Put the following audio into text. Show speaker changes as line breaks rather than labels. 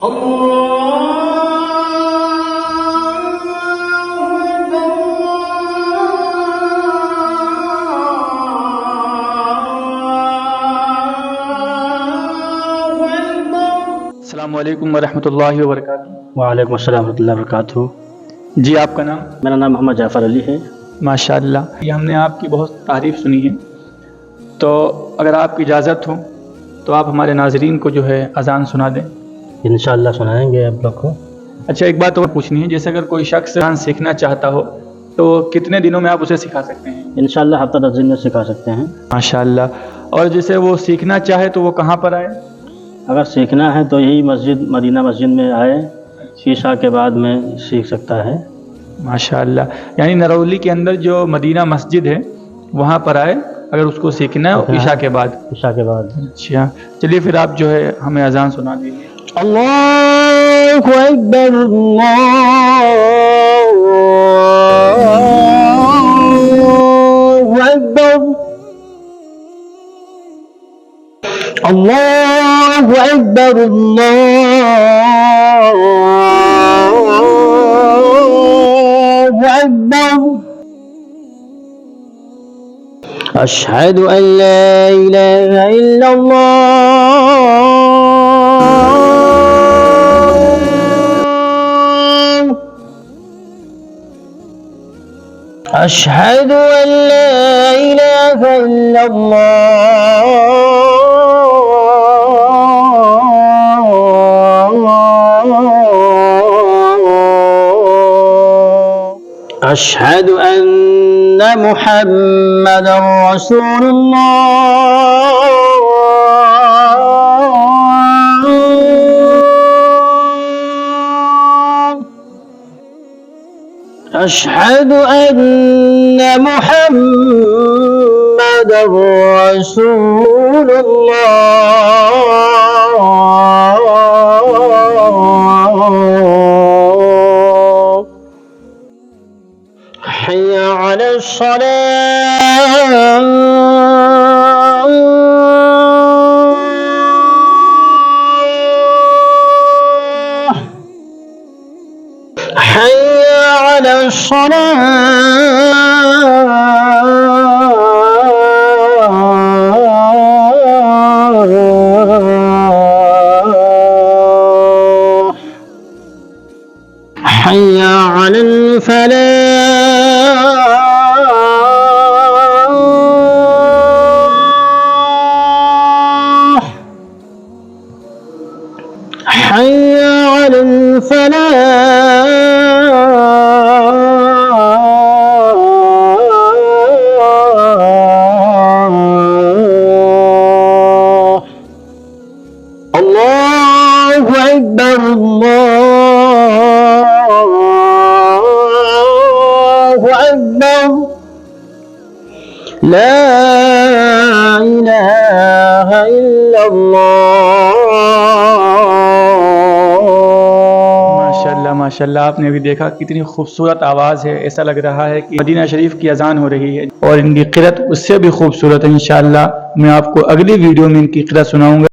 अस्सलामु अलैकुम वरहमतुल्लाहि वबरकातुहू।
वालेकुम अस्सलाम वरहमतुल्लाहि वबरकातुहू।
जी, आपका नाम?
मेरा नाम मोहम्मद जाफ़र अली है।
माशाअल्लाह, ये हमने आपकी बहुत तारीफ़ सुनी है, तो अगर आपकी इजाज़त हो तो आप हमारे नाज़रीन को जो है अज़ान सुना दें।
इंशाअल्लाह सुनाएंगे आप लोग को।
अच्छा, एक बात और पूछनी है, जैसे अगर कोई शख्स अज़ान सीखना चाहता हो तो कितने दिनों में आप उसे सिखा सकते हैं?
इंशाअल्लाह हफ्ता 10 दिन में सिखा सकते हैं।
माशाअल्लाह। और जैसे वो सीखना चाहे तो वो कहाँ पर आए?
अगर सीखना है तो यही मस्जिद मदीना मस्जिद में आए, ईशा के बाद में सीख सकता है।
माशाअल्लाह, यानी नरौली के अंदर जो मदीना मस्जिद है वहाँ पर आए अगर उसको सीखना है ईशा के बाद।
ईशा के बाद।
अच्छा, चलिए फिर आप जो है हमें अज़ान सुना दीजिए।
अल्लाहु अकबर, अल्लाहु अकबर, अल्लाहु अकबर। अशहदु अन ला इलाहा इल्लल्लाह, अशहदु अन ला इलाहा इल्लल्लाह, अशहदु अन्न मुहम्मदन रसूलुल्लाह, अशहदु अन्न मुहम्मदन रसूलुल्लाह। हय्या अलस सलाह, हय्या अलस सलाह, हय्या अलल फलाह, हय्या अलल फलाह। अल्लाहु अकबर, अल्लाहु अकबर, ला इलाहा इल्लल्लाह।
माशाअल्लाह माशाअल्लाह, आपने अभी देखा कितनी खूबसूरत आवाज़ है, ऐसा लग रहा है कि मदीना शरीफ की अज़ान हो रही है और इनकी क़िरात उससे भी खूबसूरत है। इंशाअल्लाह मैं आपको अगली वीडियो में इनकी क़िरात सुनाऊंगा।